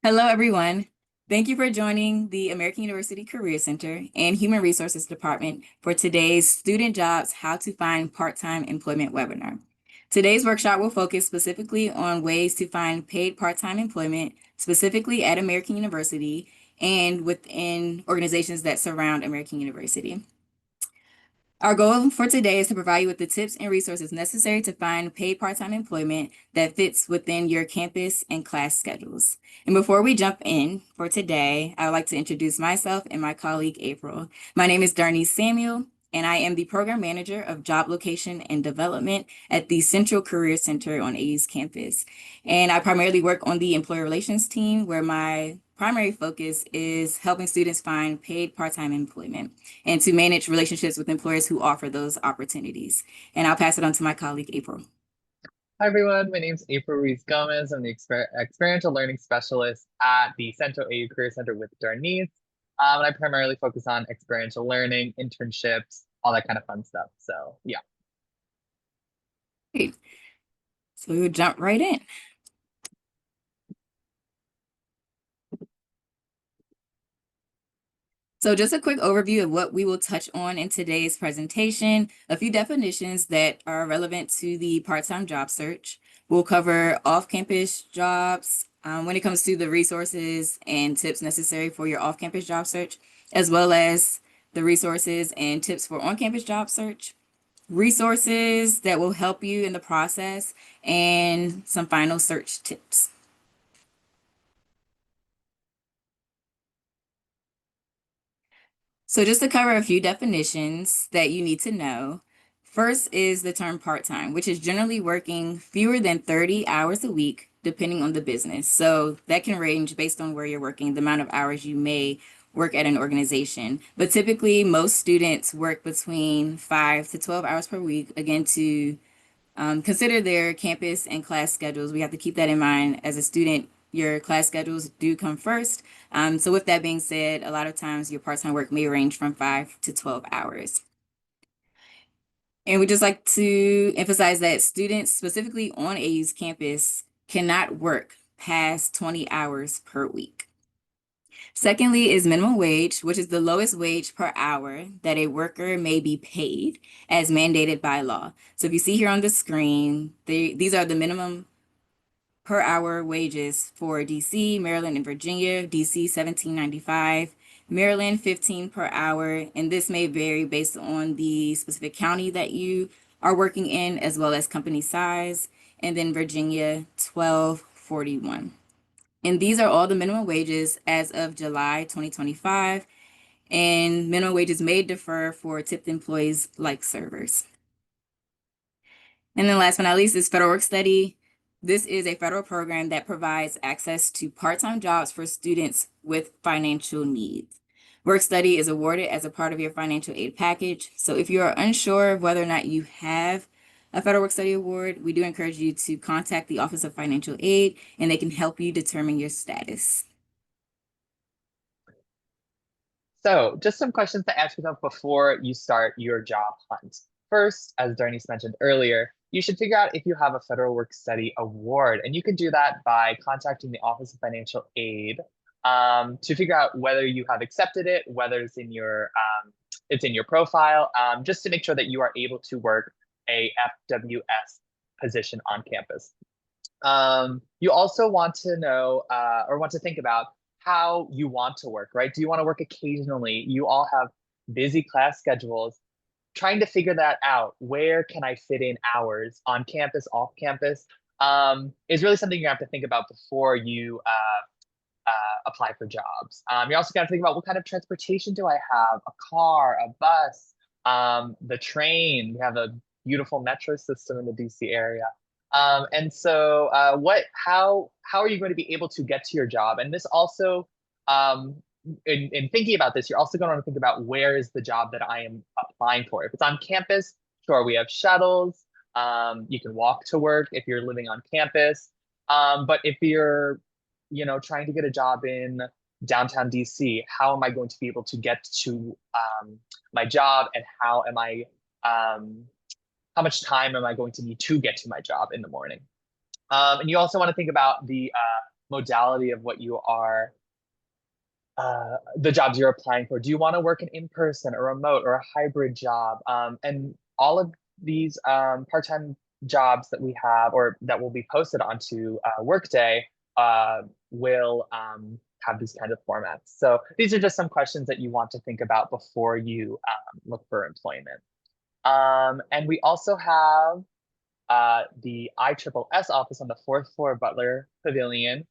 Hello, everyone. Thank you for joining the American University Career Center and Human Resources Department for today's Student Jobs How to Find Part-Time Employment webinar. Today's workshop will focus specifically on ways to find paid part-time employment, specifically at American University and within organizations that surround American University. Our goal for today is to provide you with the tips and resources necessary to find paid part-time employment that fits within your campus and class schedules. And before we jump in for today, I would like to introduce myself and my colleague, April. My name is Darnise Samuel, and I am the Program Manager of Job Location and Development at the Central Career Center on AU's campus. And I primarily work on the Employer Relations team, where my primary focus is helping students find paid part-time employment and to manage relationships with employers who offer those opportunities. And I'll pass it on to my colleague, April. Hi everyone, my name is April Ruiz-Gomez. I'm the Experiential Learning Specialist at the Central AU Career Center with Darnise. And I primarily focus on experiential learning, internships, all that kind of fun stuff. So yeah. Great. So we'll jump right in. So just a quick overview of what we will touch on in today's presentation, a few definitions that are relevant to the part-time job search. We'll cover off-campus jobs when it comes to the resources and tips necessary for your off-campus job search, as well as the resources and tips for on-campus job search, resources that will help you in the process, and some final search tips. So just to cover a few definitions that you need to know. First is the term part-time, which is generally working fewer than 30 hours a week, depending on the business. So that can range based on where you're working, the amount of hours you may work at an organization. But typically, most students work between 5 to 12 hours per week, again, to consider their campus and class schedules. We have to keep that in mind as a student. Your class schedules do come first. So with that being said, a lot of times your part-time work may range from 5 to 12 hours. And we just like to emphasize that students specifically on AU's campus cannot work past 20 hours per week. Secondly is minimum wage, which is the lowest wage per hour that a worker may be paid as mandated by law. So if you see here on the screen, these are the minimum per hour wages for DC, Maryland, and Virginia. DC $17.95, Maryland 15 per hour, and this may vary based on the specific county that you are working in as well as company size, and then Virginia 12.41. And these are all the minimum wages as of July 2025, and minimum wages may differ for tipped employees like servers. And then last but not least is Federal Work Study. This is a federal program that provides access to part-time jobs for students with financial needs. Work Study is awarded as a part of your financial aid package. So if you are unsure of whether or not you have a Federal Work Study Award, we do encourage you to contact the Office of Financial Aid, and they can help you determine your status. So just some questions to ask yourself before you start your job hunt. First, as Darnise mentioned earlier, you should figure out if you have a Federal Work Study Award. And you can do that by contacting the Office of Financial Aid to figure out whether you have accepted it, whether it's in your profile, just to make sure that you are able to work a FWS position on campus. You also want to know or want to think about how you want to work, right? Do you want to work occasionally? You all have busy class schedules. Trying to figure that out, where can I fit in hours on campus, off campus, is really something you have to think about before you apply for jobs. You also got to think about what kind of transportation do I have? A car, a bus, the train. We have a beautiful metro system in the DC area. And so how are you going to be able to get to your job? And this also, in thinking about this, you're also going to want to think about where is the job that I am applying for. If it's on campus, sure, we have shuttles. You can walk to work if you're living on campus. But if you're, trying to get a job in downtown DC, how am I going to be able to get to my job, and how much time am I going to need to get to my job in the morning? And you also want to think about the modality of what you are, the jobs you're applying for. Do you want to work an in-person, or remote, or a hybrid job? And all of these part-time jobs that we have, or that will be posted onto Workday, will have these kinds of formats. So these are just some questions that you want to think about before you look for employment. And we also have the ISSS office on the fourth floor Butler Pavilion.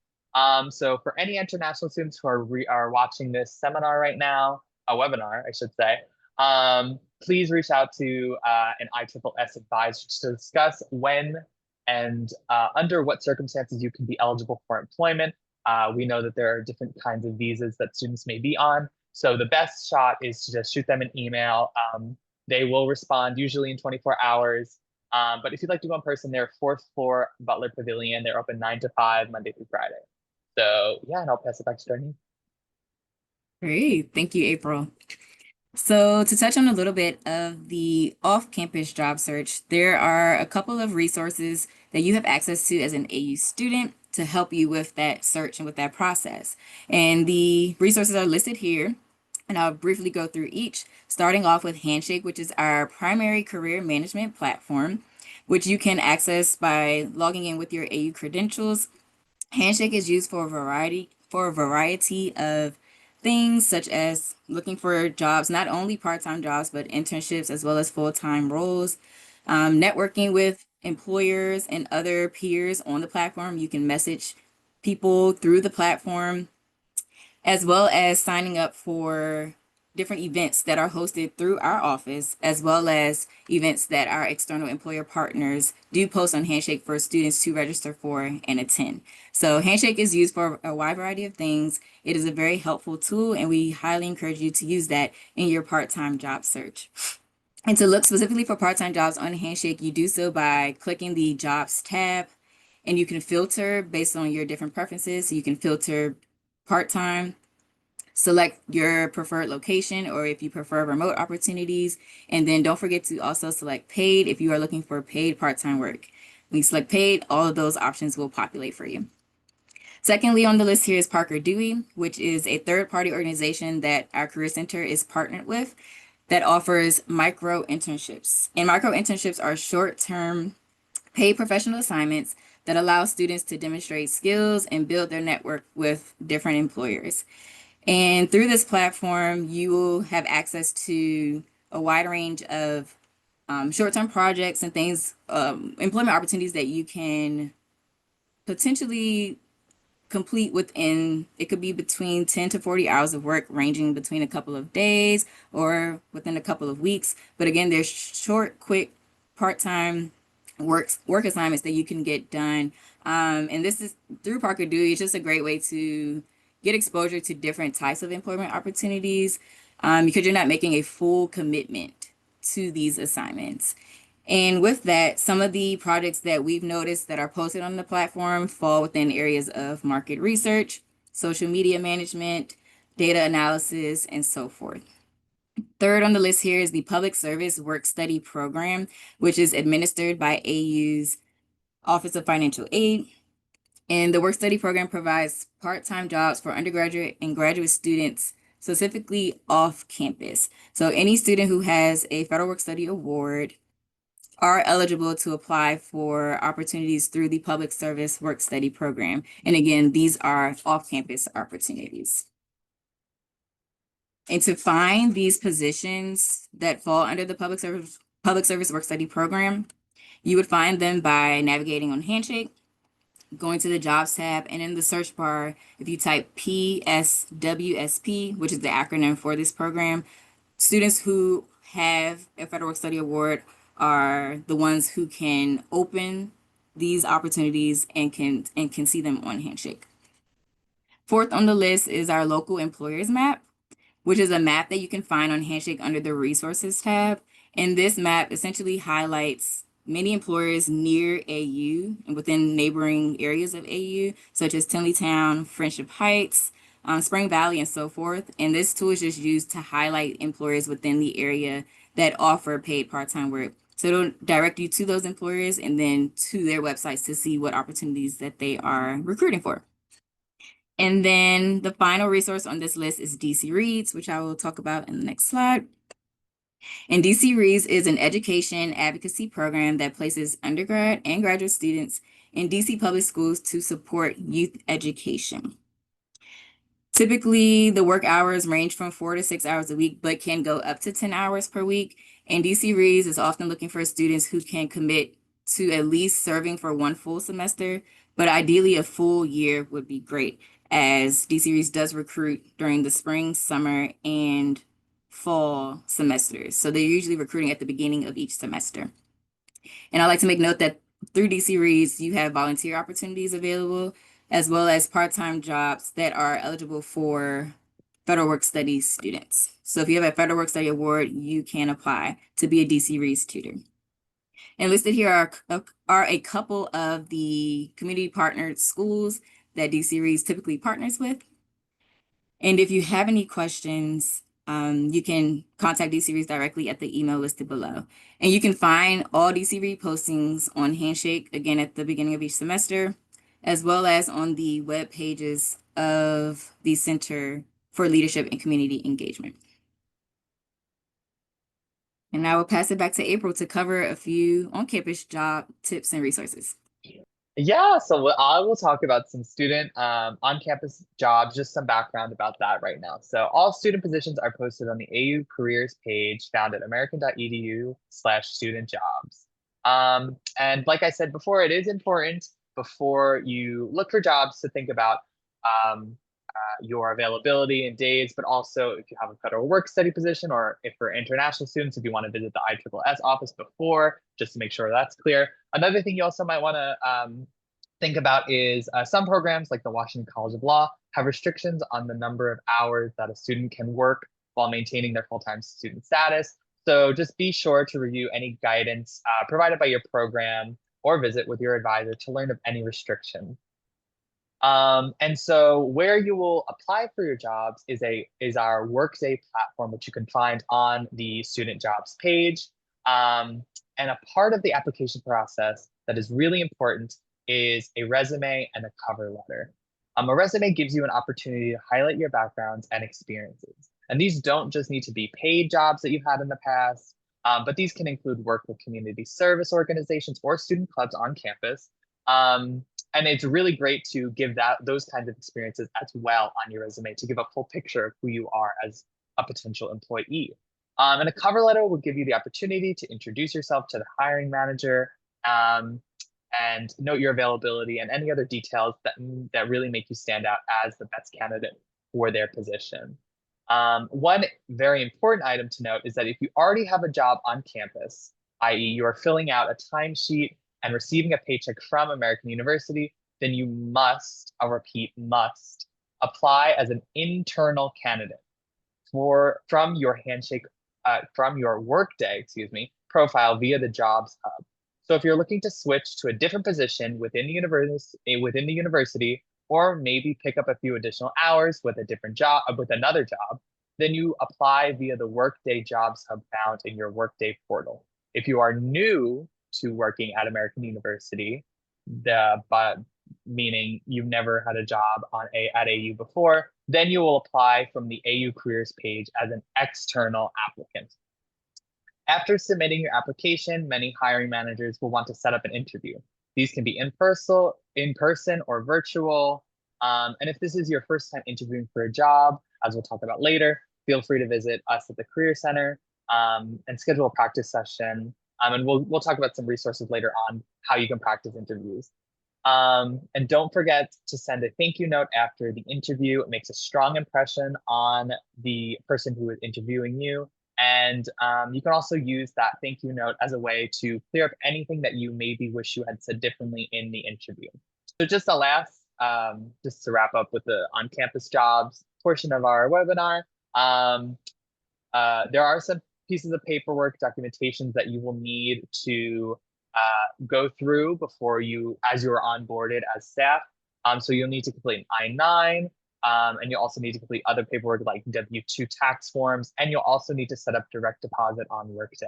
So for any international students who are watching this seminar right now, a webinar, I should say, please reach out to an ISSS advisor to discuss when and under what circumstances you can be eligible for employment. We know that there are different kinds of visas that students may be on. So the best shot is to just shoot them an email. They will respond usually in 24 hours. But if you'd like to go in person, they're fourth floor Butler Pavilion. They're open 9 to 5, Monday through Friday. So yeah, and I'll pass it back to Darnise. Great. Thank you, April. So to touch on a little bit of the off-campus job search, there are a couple of resources that you have access to as an AU student to help you with that search and with that process. And the resources are listed here, and I'll briefly go through each, starting off with Handshake, which is our primary career management platform, which you can access by logging in with your AU credentials. Handshake is used for a variety of things, such as looking for jobs, not only part-time jobs, but internships as well as full-time roles. Networking with employers and other peers on the platform. You can message people through the platform, as well as signing up for different events that are hosted through our office, as well as events that our external employer partners do post on Handshake for students to register for and attend. So Handshake is used for a wide variety of things. It is a very helpful tool, and we highly encourage you to use that in your part-time job search. And to look specifically for part-time jobs on Handshake, you do so by clicking the Jobs tab, and you can filter based on your different preferences. So you can filter part-time, select your preferred location, or if you prefer remote opportunities. And then don't forget to also select paid if you are looking for paid part-time work. When you select paid, all of those options will populate for you. Secondly, on the list here is Parker Dewey, which is a third-party organization that our Career Center is partnered with that offers micro internships. And micro internships are short-term paid professional assignments that allow students to demonstrate skills and build their network with different employers. And through this platform, you will have access to a wide range of short-term projects and things, employment opportunities that you can potentially complete within, it could be between 10 to 40 hours of work, ranging between a couple of days or within a couple of weeks. But again, there's short, quick, part-time work assignments that you can get done. And this is through Parker Dewey. It's just a great way to get exposure to different types of employment opportunities, because you're not making a full commitment to these assignments. And with that, some of the projects that we've noticed that are posted on the platform fall within areas of market research, social media management, data analysis, and so forth. Third on the list here is the Public Service Work Study Program, which is administered by AU's Office of Financial Aid. And the work study program provides part-time jobs for undergraduate and graduate students, specifically off campus. So any student who has a Federal Work Study Award are eligible to apply for opportunities through the Public Service Work Study Program. And again, these are off-campus opportunities. And to find these positions that fall under the Public Service Work Study Program, you would find them by navigating on Handshake, going to the Jobs tab, and in the search bar, if you type PSWSP, which is the acronym for this program, students who have a Federal Work Study Award are the ones who can open these opportunities and can see them on Handshake. Fourth on the list is our local employers map, which is a map that you can find on Handshake under the resources tab. And this map essentially highlights many employers near AU and within neighboring areas of AU, such as Tenleytown, Friendship Heights, Spring Valley, and so forth. And this tool is just used to highlight employers within the area that offer paid part-time work. So it'll direct you to those employers and then to their websites to see what opportunities that they are recruiting for. And then the final resource on this list is DC Reads, which I will talk about in the next slide. And DC Reads is an education advocacy program that places undergrad and graduate students in DC public schools to support youth education. Typically, the work hours range from 4 to 6 hours a week, but can go up to 10 hours per week. And DC Reads is often looking for students who can commit to at least serving for one full semester, but ideally a full year would be great, as DC Reads does recruit during the spring, summer, and fall semesters. So they're usually recruiting at the beginning of each semester. And I like to make note that through DC Reads, you have volunteer opportunities available, as well as part-time jobs that are eligible for federal work studies students. So if you have a federal work study award, you can apply to be a DC Reads tutor. And listed here are a couple of the community partnered schools that DC Reads typically partners with. And if you have any questions, you can contact DC Reads directly at the email listed below. And you can find all DC Read postings on Handshake, again, at the beginning of each semester, as well as on the web pages of the Center for Leadership and Community Engagement. And I will pass it back to April to cover a few on-campus job tips and resources. Yeah, so I will talk about some student on-campus jobs, just some background about that right now. So all student positions are posted on the AU careers page found at american.edu/student jobs. And like I said before, it is important before you look for jobs to think about your availability and days, but also if you have a federal work study position, or if for international students, if you want to visit the ISSS office before, just to make sure that's clear. Another thing you also might want to think about is some programs like the Washington College of Law have restrictions on the number of hours that a student can work while maintaining their full-time student status. So just be sure to review any guidance provided by your program or visit with your advisor to learn of any restrictions. And so where you will apply for your jobs is our Workday platform, which you can find on the student jobs page. And a part of the application process that is really important is a resume and a cover letter. A resume gives you an opportunity to highlight your backgrounds and experiences. And these don't just need to be paid jobs that you've had in the past, but these can include work with community service organizations or student clubs on campus. And it's really great to give those kinds of experiences as well on your resume to give a full picture of who you are as a potential employee. And a cover letter will give you the opportunity to introduce yourself to the hiring manager and note your availability and any other details that really make you stand out as the best candidate for their position. One very important item to note is that if you already have a job on campus, i.e. you are filling out a timesheet and receiving a paycheck from American University, then you must, I'll repeat, must apply as an internal candidate from your Workday, profile via the Jobs Hub. So if you're looking to switch to a different position within the university, or maybe pick up a few additional hours with another job, then you apply via the Workday Jobs Hub found in your Workday portal. If you are new to working at American University, but meaning you've never had a job at AU before, then you will apply from the AU careers page as an external applicant. After submitting your application, many hiring managers will want to set up an interview. These can be in person or virtual. And if this is your first time interviewing for a job, as we'll talk about later, feel free to visit us at the Career Center and schedule a practice session. And we'll talk about some resources later on how you can practice interviews. And don't forget to send a thank you note after the interview. It makes a strong impression on the person who is interviewing you. And you can also use that thank you note as a way to clear up anything that you maybe wish you had said differently in the interview. So just just to wrap up with the on-campus jobs portion of our webinar, there are some pieces of paperwork, documentations that you will need to go through as you're onboarded as staff. So you'll need to complete an I-9, and you'll also need to complete other paperwork like W-2 tax forms, and you'll also need to set up direct deposit on Workday.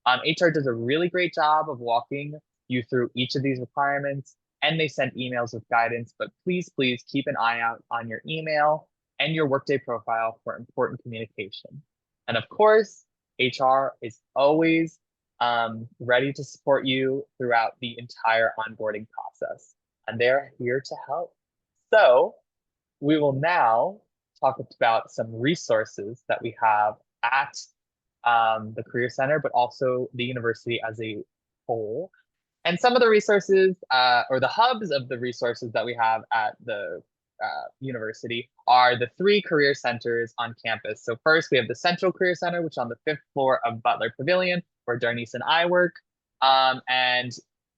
HR does a really great job of walking you through each of these requirements, and they send emails with guidance, but please keep an eye out on your email and your Workday profile for important communication. And of course, HR is always ready to support you throughout the entire onboarding process, and they're here to help. So we will now talk about some resources that we have at the Career Center, but also the university as a whole. And some of the resources or the hubs of the resources that we have at the university are the three career centers on campus. So first we have the Central Career Center, which is on the fifth floor of Butler Pavilion, where Darnise and I work. And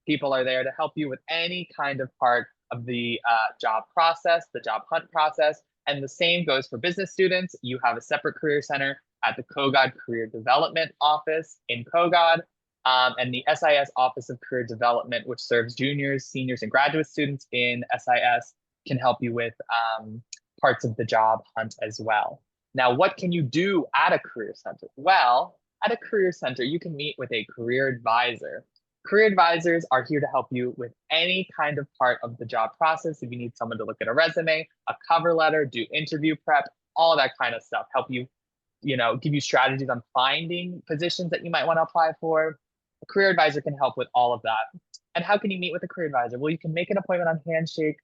people are there to help you with any kind of part of the job process, the job hunt process. And the same goes for business students. You have a separate career center at the Kogod Career Development Office in Kogod, and the SIS Office of Career Development, which serves juniors, seniors, and graduate students in SIS, can help you with parts of the job hunt as well. Now, what can you do at a career center? Well, at a career center, you can meet with a career advisor. Career advisors are here to help you with any kind of part of the job process. If you need someone to look at a resume, a cover letter, do interview prep, all that kind of stuff, help you, give you strategies on finding positions that you might want to apply for. A career advisor can help with all of that. And how can you meet with a career advisor? Well, you can make an appointment on Handshake,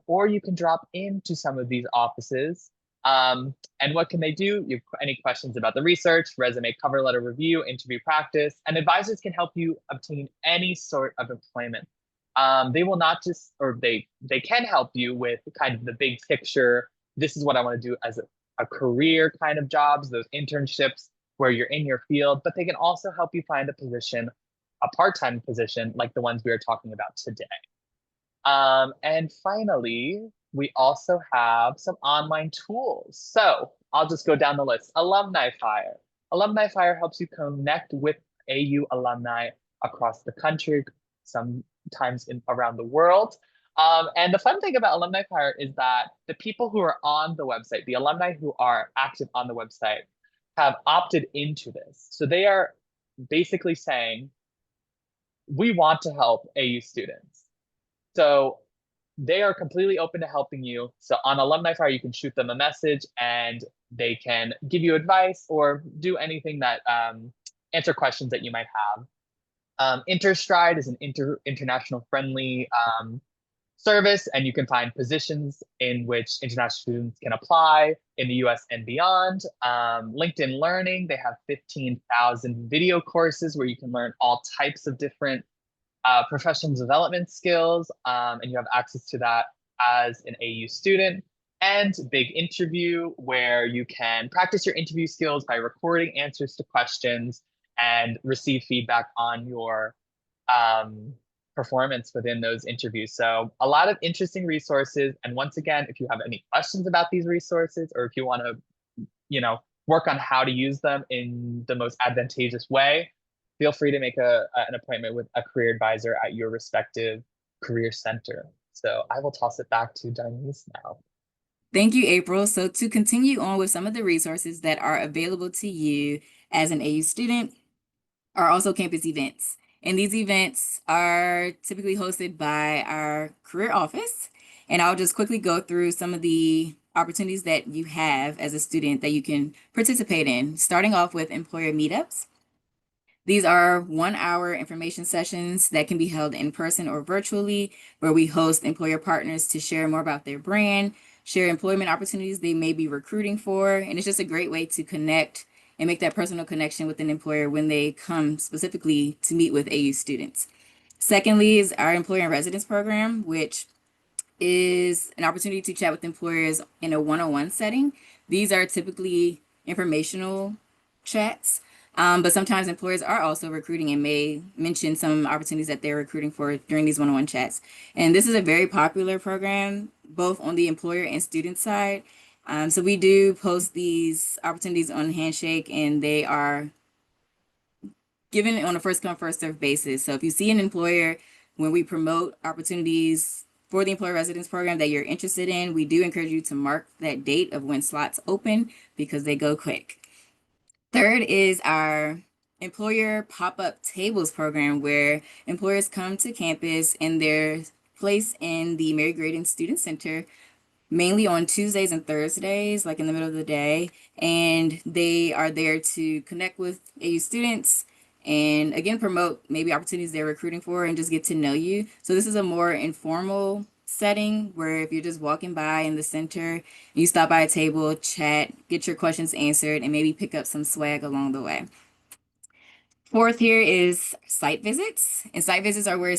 or you can drop into some of these offices. And what can they do? You have any questions about the research, resume, cover letter review, interview practice, and advisors can help you obtain any sort of employment. They will not just, or they can help you with kind of the big picture. This is what I want to do as a career kind of jobs, those internships where you're in your field, but they can also help you find a position, a part-time position like the ones we are talking about today. And finally, we also have some online tools. So I'll just go down the list. Alumni Fire. Alumni Fire helps you connect with AU alumni across the country, sometimes around the world. And the fun thing about Alumni Fire is that the people who are on the website, the alumni who are active on the website, have opted into this. So they are basically saying, we want to help AU students. So they are completely open to helping you. So on Alumni Fire, you can shoot them a message and they can give you advice or do anything that answer questions that you might have. Interstride is an international friendly service, and you can find positions in which international students can apply in the US and beyond. LinkedIn Learning, they have 15,000 video courses where you can learn all types of different professional development skills, and you have access to that as an AU student. And Big Interview, where you can practice your interview skills by recording answers to questions and receive feedback on your performance within those interviews. So a lot of interesting resources. And once again, if you have any questions about these resources, or if you want to, work on how to use them in the most advantageous way, feel free to make an appointment with a career advisor at your respective career center. So I will toss it back to Darnise now. Thank you, April. So to continue on with some of the resources that are available to you as an AU student are also campus events. And these events are typically hosted by our career office. And I'll just quickly go through some of the opportunities that you have as a student that you can participate in, starting off with employer meetups. These are 1 hour information sessions that can be held in person or virtually, where we host employer partners to share more about their brand, share employment opportunities they may be recruiting for. And it's just a great way to connect and make that personal connection with an employer when they come specifically to meet with AU students. Secondly is our employer in residence program, which is an opportunity to chat with employers in a one-on-one setting. These are typically informational chats, but sometimes employers are also recruiting and may mention some opportunities that they're recruiting for during these one-on-one chats. And this is a very popular program, both on the employer and student side. So we do post these opportunities on Handshake, and they are given on a first come, first served basis. So if you see an employer when we promote opportunities for the employer residence program that you're interested in, we do encourage you to mark that date of when slots open because they go quick. Third is our employer pop-up tables program, where employers come to campus and they're place in the Mary Graydon Student Center mainly on Tuesdays and Thursdays, like in the middle of the day. And they are there to connect with AU students and again promote maybe opportunities they're recruiting for and just get to know you. So this is a more informal setting where if you're just walking by in the center, you stop by a table, chat, get your questions answered, and maybe pick up some swag along the way. Fourth here is site visits. And site visits are where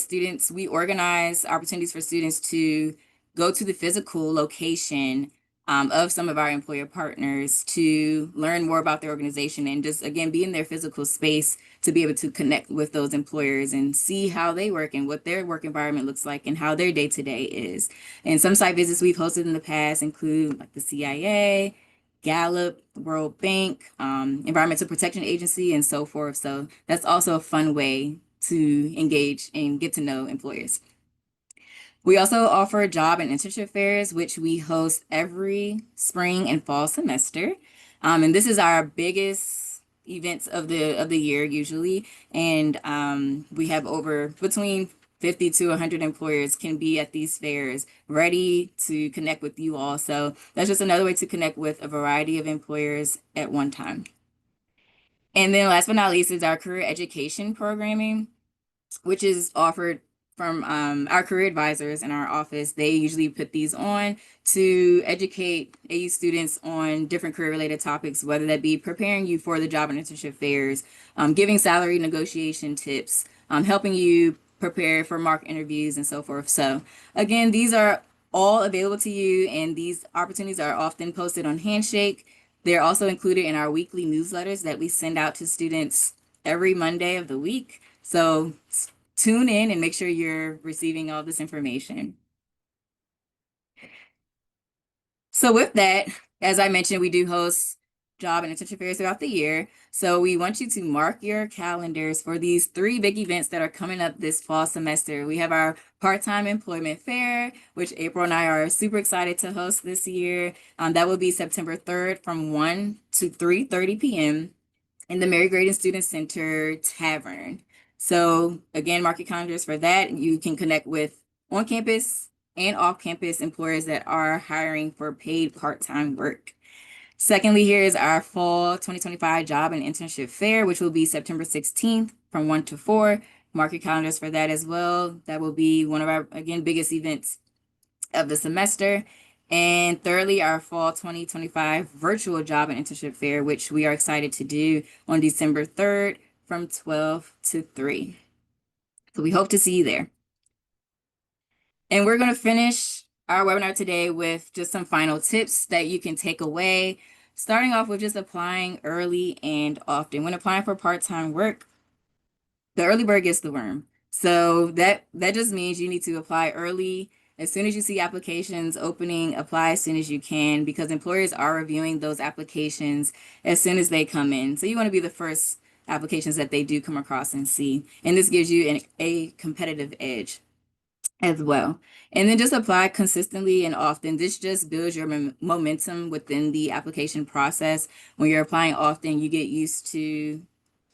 we organize opportunities for students to go to the physical location of some of our employer partners to learn more about their organization and just, again, be in their physical space to be able to connect with those employers and see how they work and what their work environment looks like and how their day-to-day is. And some site visits we've hosted in the past include like the CIA, Gallup, World Bank, Environmental Protection Agency, and so forth. So that's also a fun way to engage and get to know employers. We also offer job and internship fairs, which we host every spring and fall semester. And this is our biggest events of the year usually. And we have over between 50 to 100 employers can be at these fairs ready to connect with you all. So that's just another way to connect with a variety of employers at one time. And then last but not least is our career education programming, which is offered from our career advisors in our office. They usually put these on to educate AU students on different career related topics, whether that be preparing you for the job and internship fairs, giving salary negotiation tips, helping you prepare for mock interviews and so forth. So again, these are all available to you, and these opportunities are often posted on Handshake. They're also included in our weekly newsletters that we send out to students every Monday of the week. So tune in and make sure you're receiving all this information. So with that, as I mentioned, we do host job and internship fairs throughout the year. So we want you to mark your calendars for these three big events that are coming up this fall semester. We have our part-time employment fair, which April and I are super excited to host this year. That will be September 3rd from 1 to 3:30 p.m. in the Mary Graydon Student Center Tavern. So again, mark your calendars for that. You can connect with on-campus and off-campus employers that are hiring for paid part-time work. Secondly, here is our fall 2025 job and internship fair, which will be September 16th from 1 to 4. Mark your calendars for that as well. That will be one of our, again, biggest events of the semester. And thirdly, our fall 2025 virtual job and internship fair, which we are excited to do on December 3rd from 12 to 3. So we hope to see you there. And we're going to finish our webinar today with just some final tips that you can take away, starting off with just applying early and often. When applying for part-time work, the early bird gets the worm. So that just means you need to apply early. As soon as you see applications opening, apply as soon as you can, because employers are reviewing those applications as soon as they come in. So you want to be the first applications that they do come across and see. And this gives you a competitive edge as well. And then just apply consistently and often. This just builds your momentum within the application process. When you're applying often, you get used to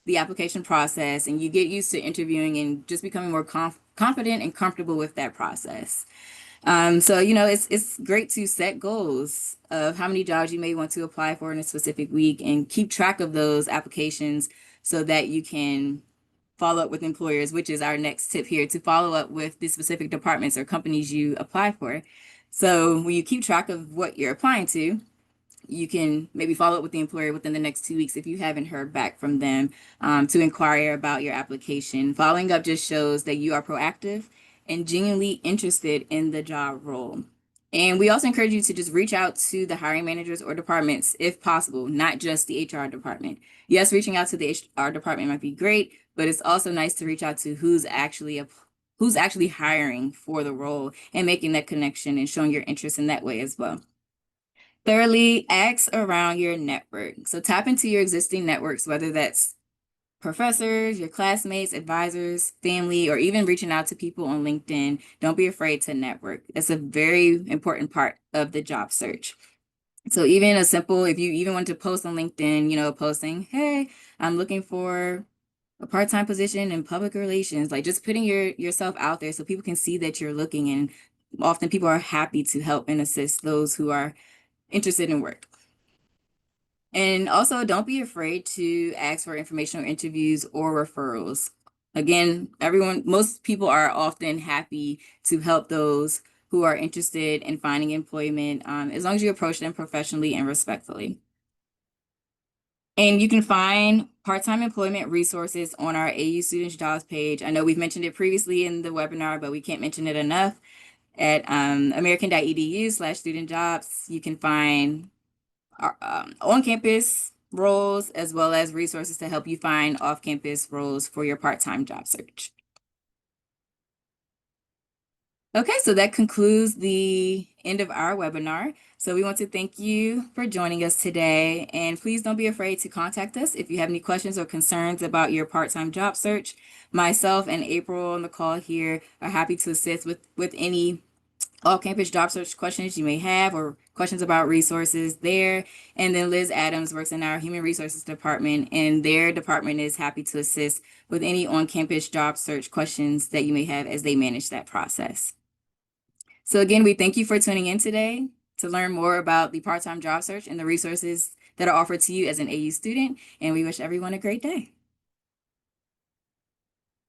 the application process and you get used to interviewing and just becoming more confident and comfortable with that process. So, it's great to set goals of how many jobs you may want to apply for in a specific week and keep track of those applications so that you can follow up with employers, which is our next tip here, to follow up with the specific departments or companies you apply for. So when you keep track of what you're applying to, you can maybe follow up with the employer within the next 2 weeks if you haven't heard back from them, to inquire about your application. Following up just shows that you are proactive and genuinely interested in the job role. And we also encourage you to just reach out to the hiring managers or departments if possible, not just the HR department. Yes, reaching out to the HR department might be great, but it's also nice to reach out to who's actually hiring for the role and making that connection and showing your interest in that way as well. Thirdly, ask around your network. So tap into your existing networks, whether that's professors, your classmates, advisors, family, or even reaching out to people on LinkedIn. Don't be afraid to network. That's a very important part of the job search. So even if you even want to post on LinkedIn, posting, hey, I'm looking for a part-time position in public relations, like just putting yourself out there so people can see that you're looking, and often people are happy to help and assist those who are interested in work. And also, don't be afraid to ask for informational interviews or referrals. Again, most people are often happy to help those who are interested in finding employment, as long as you approach them professionally and respectfully. And you can find part-time employment resources on our AU Students Jobs page. I know we've mentioned it previously in the webinar, but we can't mention it enough. At american.edu/student jobs, you can find on-campus roles as well as resources to help you find off-campus roles for your part-time job search. Okay, so that concludes the end of our webinar. So we want to thank you for joining us today, and please don't be afraid to contact us if you have any questions or concerns about your part-time job search. Myself and April on the call here are happy to assist with any all-campus job search questions you may have or questions about resources there. And then Liz Adams works in our Human Resources Department, and their department is happy to assist with any on-campus job search questions that you may have as they manage that process. So again, we thank you for tuning in today to learn more about the part-time job search and the resources that are offered to you as an AU student, and we wish everyone a great day.